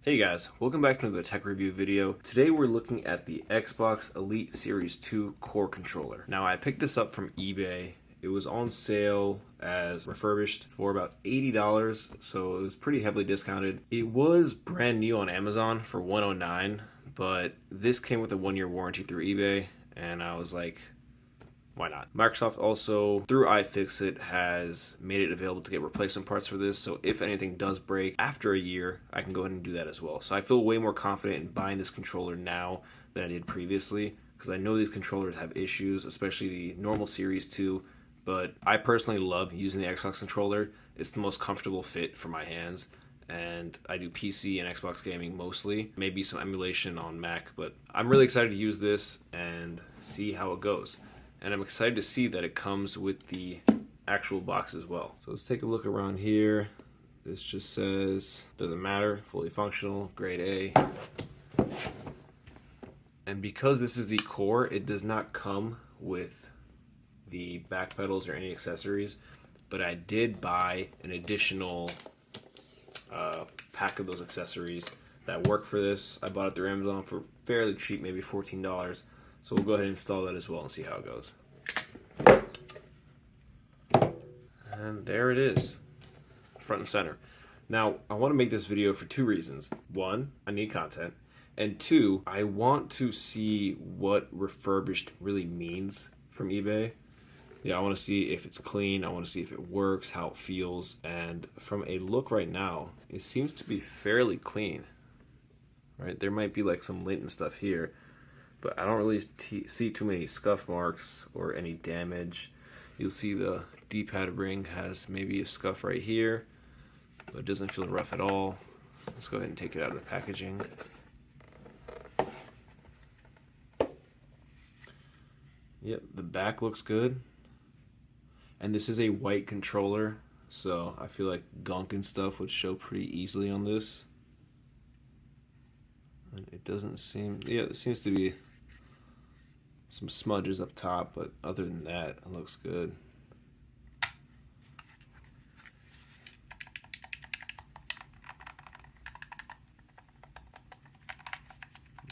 Hey guys, welcome back to another tech review video. Today we're looking at the Xbox Elite Series 2 core controller. Now I picked this up from eBay. It was on sale as refurbished for about $80, so it was pretty heavily discounted. It was brand new on Amazon for $109, but this came with a 1-year warranty through eBay, and I was like, why not? Microsoft also, through iFixit, has made it available to get replacement parts for this, so if anything does break after a year, I can go ahead and do that as well. So I feel way more confident in buying this controller now than I did previously, because I know these controllers have issues, especially the normal Series 2, but I personally love using the Xbox controller. It's the most comfortable fit for my hands, and I do PC and Xbox gaming mostly, maybe some emulation on Mac, but I'm really excited to use this and see how it goes. And I'm excited to see that it comes with the actual box as well. So let's take a look around here. This just says, doesn't matter, fully functional, grade A. And because this is the core, it does not come with the back pedals or any accessories, but I did buy an additional pack of those accessories that work for this. I bought it through Amazon for fairly cheap, maybe $14. So we'll go ahead and install that as well and see how it goes. And there it is, front and center. Now, I want to make this video for two reasons. One, I need content. And two, I want to see what refurbished really means from eBay. Yeah, I want to see if it's clean. I want to see if it works, how it feels. And from a look right now, it seems to be fairly clean. Right? There might be like some lint and stuff here, but I don't really see too many scuff marks or any damage. You'll see the D-pad ring has maybe a scuff right here, but it doesn't feel rough at all. Let's go ahead and take it out of the packaging. Yep, the back looks good. And this is a white controller, so I feel like gunk and stuff would show pretty easily on this. And it doesn't seem, yeah, there seems to be some smudges up top, but other than that, it looks good.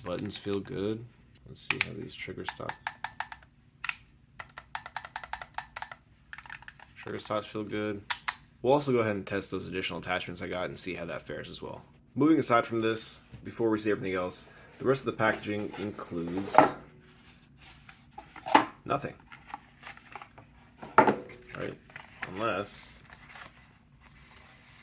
Buttons feel good. Let's see how these triggers stop. Trigger stops feel good. We'll also go ahead and test those additional attachments I got and see how that fares as well. Moving aside from this, before we see everything else, the rest of the packaging includes nothing. Right? Unless...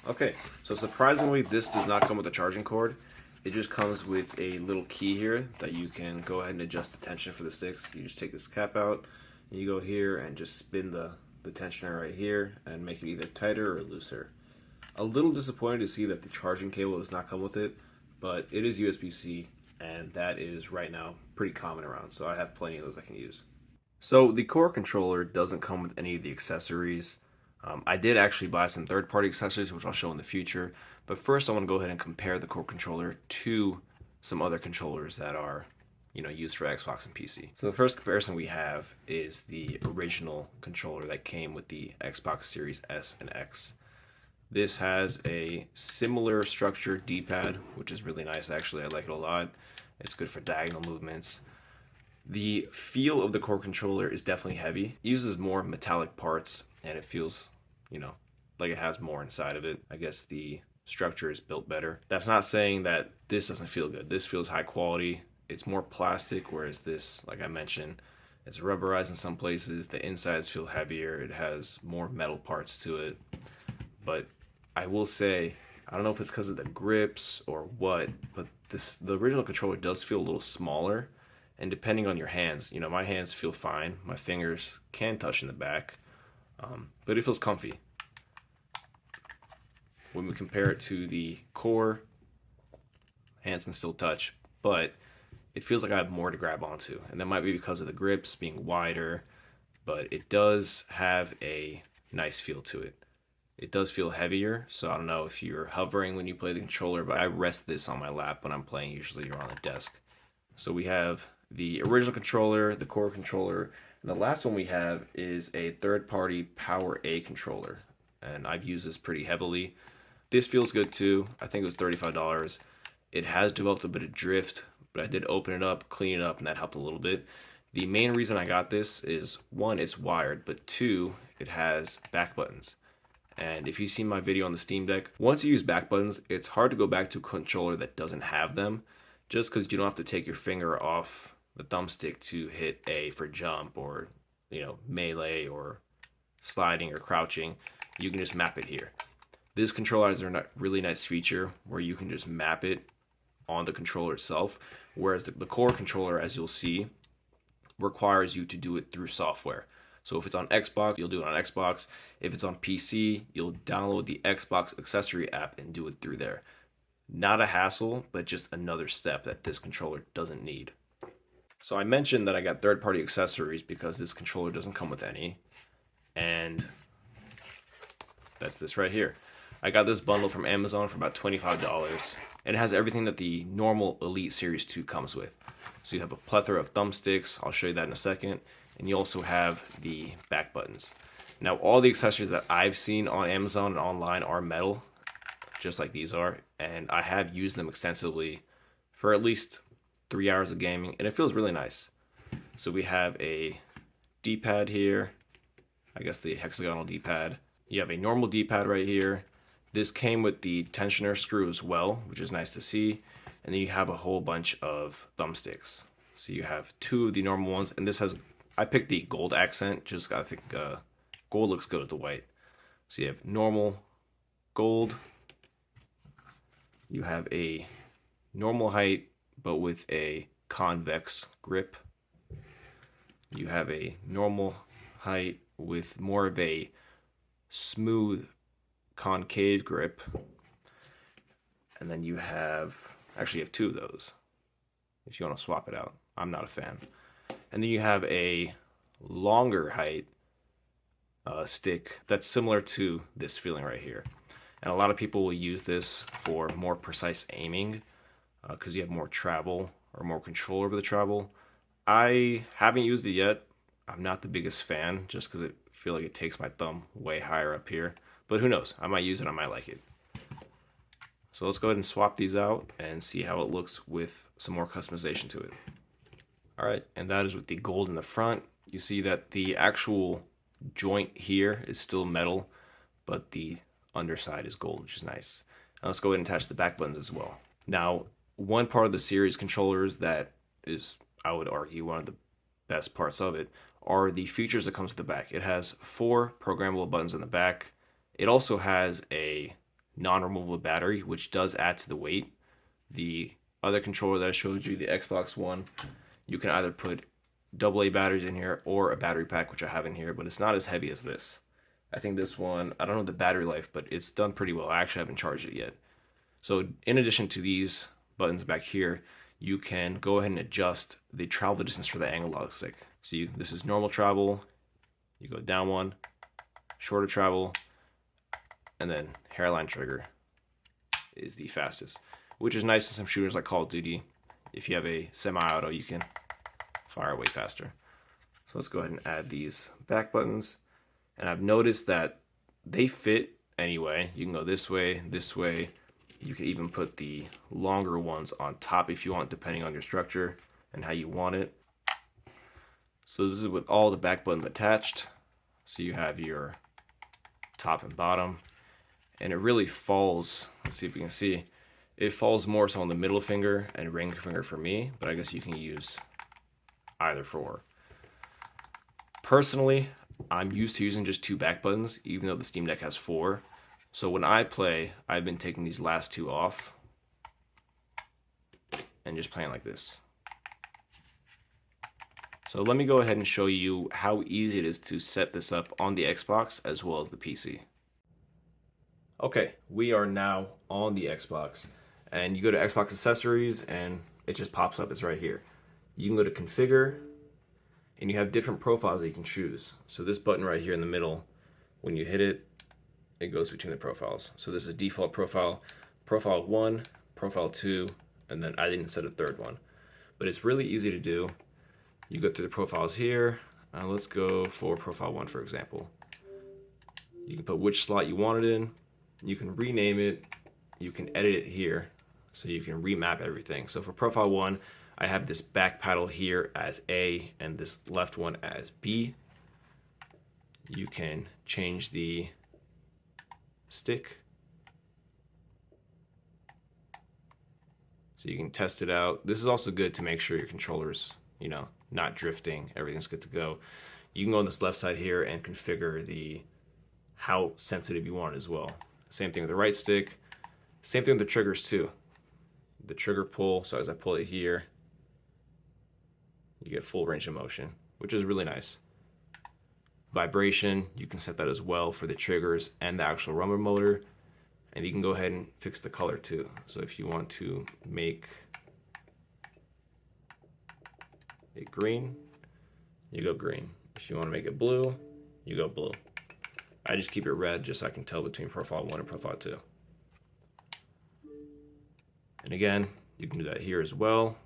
Okay, so surprisingly, this does not come with a charging cord. It just comes with a little key here that you can go ahead and adjust the tension for the sticks. You just take this cap out, and you go here and just spin the tensioner right here and make it either tighter or looser. A little disappointed to see that the charging cable does not come with it, but it is USB-C, and that is right now pretty common around, so I have plenty of those I can use. So the core controller doesn't come with any of the accessories. I did actually buy some third-party accessories, which I'll show in the future, but first I want to go ahead and compare the core controller to some other controllers that are used for Xbox and PC. So the first comparison we have is the original controller that came with the Xbox Series S and X. This has a similar structured D-pad, which is really nice actually. I like it a lot. It's good for diagonal movements. The feel of the core controller is definitely heavy. It uses more metallic parts, and it feels, like it has more inside of it. I guess the structure is built better. That's not saying that this doesn't feel good. This feels high quality. It's more plastic, whereas this, like I mentioned, it's rubberized in some places. The insides feel heavier. It has more metal parts to it. But I will say, I don't know if it's because of the grips or what, but the original controller does feel a little smaller. And depending on your hands, my hands feel fine. My fingers can touch in the back, but it feels comfy. When we compare it to the core, hands can still touch, but it feels like I have more to grab onto. And that might be because of the grips being wider, but it does have a nice feel to it. It does feel heavier, so I don't know if you're hovering when you play the controller, but I rest this on my lap when I'm playing, usually or on the desk. So we have the original controller, the core controller, and the last one we have is a third-party Power A controller, and I've used this pretty heavily. This feels good too. I think it was $35. It has developed a bit of drift, but I did open it up, clean it up, and that helped a little bit. The main reason I got this is, one, it's wired, but two, it has back buttons. And if you've seen my video on the Steam Deck, once you use back buttons, it's hard to go back to a controller that doesn't have them, just because you don't have to take your finger off the thumbstick to hit A for jump or, melee or sliding or crouching. You can just map it here. This controller has a really nice feature where you can just map it on the controller itself, whereas the core controller, as you'll see, requires you to do it through software. So if it's on Xbox, you'll do it on Xbox. If it's on PC, you'll download the Xbox accessory app and do it through there. Not a hassle, but just another step that this controller doesn't need. So I mentioned that I got third-party accessories because this controller doesn't come with any. And that's this right here. I got this bundle from Amazon for about $25. And it has everything that the normal Elite Series 2 comes with. So you have a plethora of thumbsticks. I'll show you that in a second. And you also have the back buttons. Now, all the accessories that I've seen on Amazon and online are metal, just like these are. And I have used them extensively for at least 3 hours of gaming, and it feels really nice. So we have a D-pad here, I guess the hexagonal D-pad. You have a normal D-pad right here. This came with the tensioner screw as well, which is nice to see. And then you have a whole bunch of thumbsticks. So you have two of the normal ones, and this has, I picked the gold accent, just I think gold looks good with the white. So you have normal, gold. You have a normal height, but with a convex grip. You have a normal height with more of a smooth concave grip. And then you have, actually you have two of those if you want to swap it out. I'm not a fan. And then you have a longer height stick that's similar to this feeling right here. And a lot of people will use this for more precise aiming because you have more travel or more control over the travel. I haven't used it yet. I'm not the biggest fan just because I feel like it takes my thumb way higher up here. But who knows? I might use it, I might like it. So let's go ahead and swap these out and see how it looks with some more customization to it. Alright, and that is with the gold in the front. You see that the actual joint here is still metal, but the underside is gold, which is nice. Now let's go ahead and attach the back buttons as well. Now, one part of the series controllers that is, I would argue, one of the best parts of it are the features that comes with the back. It has 4 programmable buttons in the back. It also has a non-removable battery, which does add to the weight. The other controller that I showed you, the Xbox One, you can either put AA batteries in here or a battery pack, which I have in here, but it's not as heavy as this. I think this one, I don't know the battery life, but it's done pretty well. I actually haven't charged it yet. So in addition to these buttons back here, you can go ahead and adjust the travel distance for the analog stick. So this is normal travel, you go down one, shorter travel, and then hairline trigger is the fastest, which is nice in some shooters like Call of Duty. If you have a semi-auto, you can fire way faster. So let's go ahead and add these back buttons. And I've noticed that they fit anyway. You can go this way, this way. You can even put the longer ones on top if you want, depending on your structure and how you want it. So this is with all the back buttons attached. So you have your top and bottom. And it really falls, let's see if we can see, it falls more so on the middle finger and ring finger for me, but I guess you can use either for. Personally, I'm used to using just 2 back buttons, even though the Steam Deck has 4. So when I play, I've been taking these last 2 off and just playing like this. So let me go ahead and show you how easy it is to set this up on the Xbox as well as the PC. Okay, we are now on the Xbox, and you go to Xbox accessories and it just pops up. It's right here. You can go to configure and you have different profiles that you can choose. So this button right here in the middle, when you hit it, it goes between the profiles. So this is default profile, profile 1, profile 2, and then I didn't set a third one. But it's really easy to do. You go through the profiles here. Let's go for profile 1, for example. You can put which slot you want it in. You can rename it. You can edit it here. so you can remap everything. So for profile 1, I have this back paddle here as A and this left one as B. You can change the stick, so you can test it out. This is also good to make sure your controller's, not drifting. Everything's good to go. You can go on this left side here and configure how sensitive you want it as well. Same thing with the right stick. Same thing with the triggers too. The trigger pull, so as I pull it here, you get full range of motion, which is really nice. Vibration, you can set that as well for the triggers and the actual rumble motor. And you can go ahead and fix the color too. So if you want to make it green, you go green. If you want to make it blue, you go blue. I just keep it red just so I can tell between profile 1 and profile 2. And again, you can do that here as well.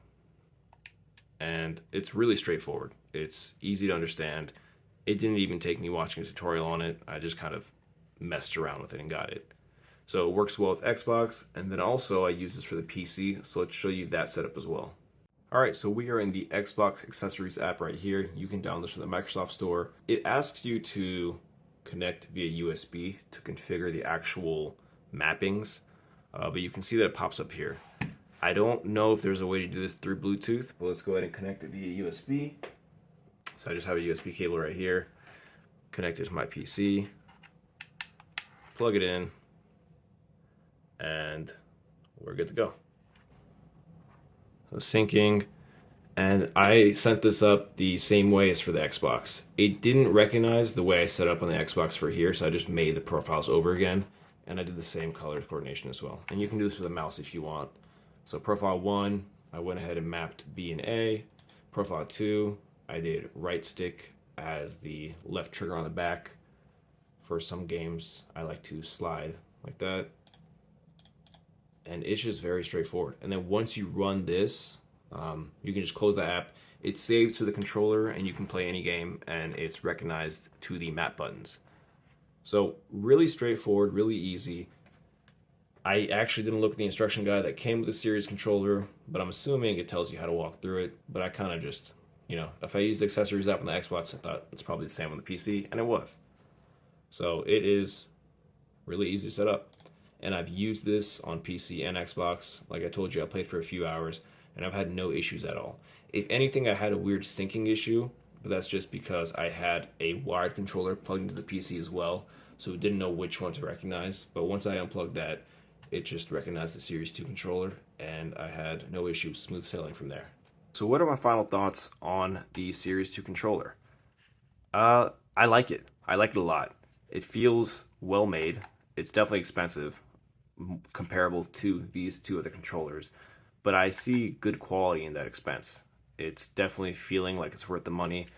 And it's really straightforward. It's easy to understand. It didn't even take me watching a tutorial on it. I just kind of messed around with it and got it. So it works well with Xbox, and then also I use this for the PC, so let's show you that setup as well. Alright, so we are in the Xbox Accessories app right here. You can download this from the Microsoft Store. It asks you to connect via USB to configure the actual mappings, but you can see that it pops up here. I don't know if there's a way to do this through Bluetooth, but let's go ahead and connect it via USB. So I just have a USB cable right here, connected to my PC, plug it in, and we're good to go. So syncing, and I set this up the same way as for the Xbox. It didn't recognize the way I set up on the Xbox for here, so I just made the profiles over again, and I did the same color coordination as well. And you can do this with a mouse if you want. So profile 1, I went ahead and mapped B and A. Profile 2, I did right stick as the left trigger on the back. For some games, I like to slide like that. And it's just very straightforward. And then once you run this, you can just close the app. It's saved to the controller and you can play any game, and it's recognized to the map buttons. So really straightforward, really easy. I actually didn't look at the instruction guide that came with the Series controller, but I'm assuming it tells you how to walk through it. But I kind of just, if I use the accessories app on the Xbox, I thought it's probably the same on the PC, and it was. So it is really easy to set up. And I've used this on PC and Xbox. Like I told you, I played for a few hours, and I've had no issues at all. If anything, I had a weird syncing issue, but that's just because I had a wired controller plugged into the PC as well, so it didn't know which one to recognize. But once I unplugged that, it just recognized the Series 2 controller, and I had no issues, smooth sailing from there. So what are my final thoughts on the Series 2 controller? I like it. I like it a lot. It feels well made. It's definitely expensive, comparable to these two other controllers, but I see good quality in that expense. It's definitely feeling like it's worth the money.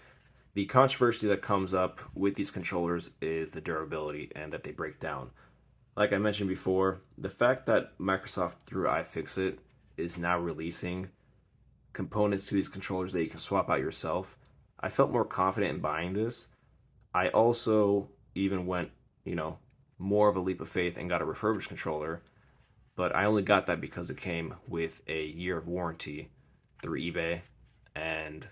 The controversy that comes up with these controllers is the durability and that they break down. Like I mentioned before, the fact that Microsoft through iFixit is now releasing components to these controllers that you can swap out yourself, I felt more confident in buying this. I also even went, more of a leap of faith and got a refurbished controller, but I only got that because it came with a year of warranty through eBay, and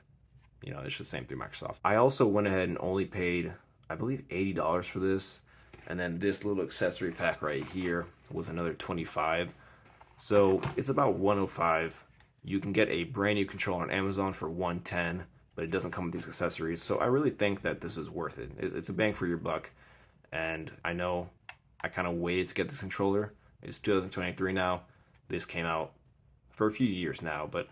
it's the same through Microsoft. I also went ahead and only paid, I believe, $80 for this, and then this little accessory pack right here was another $25, so it's about $105. You can get a brand new controller on Amazon for $110, but it doesn't come with these accessories, so I really think that this is worth it. It's a bang for your buck. And I know I kind of waited to get this controller. It's 2023 now. This came out for a few years now, but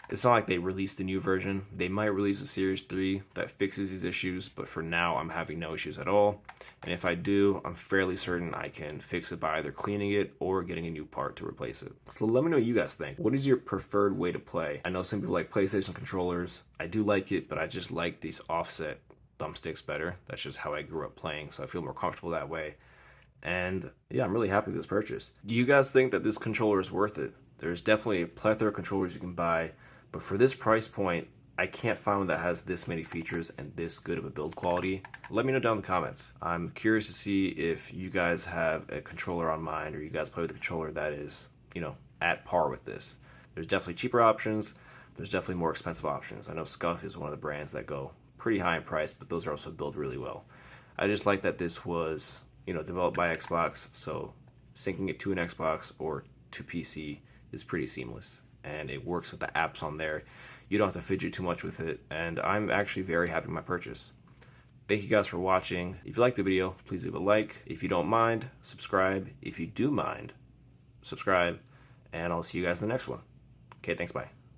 it's not like they released a new version. They might release a Series 3 that fixes these issues, but for now I'm having no issues at all. And if I do, I'm fairly certain I can fix it by either cleaning it or getting a new part to replace it. So let me know what you guys think. What is your preferred way to play? I know some people like PlayStation controllers. I do like it, but I just like these offset thumbsticks better. That's just how I grew up playing, so I feel more comfortable that way. And yeah, I'm really happy with this purchase. Do you guys think that this controller is worth it? There's definitely a plethora of controllers you can buy, but for this price point, I can't find one that has this many features and this good of a build quality. Let me know down in the comments. I'm curious to see if you guys have a controller on mind, or you guys play with a controller that is, at par with this. There's definitely cheaper options. There's definitely more expensive options. I know Scuf is one of the brands that go pretty high in price, but those are also built really well. I just like that this was, developed by Xbox, so syncing it to an Xbox or to PC is pretty seamless, and it works with the apps on there. You don't have to fidget too much with it, and I'm actually very happy with my purchase. Thank you guys for watching. If you liked the video, please leave a like. If you don't mind, subscribe. If you do mind, subscribe, and I'll see you guys in the next one. Okay, thanks, bye.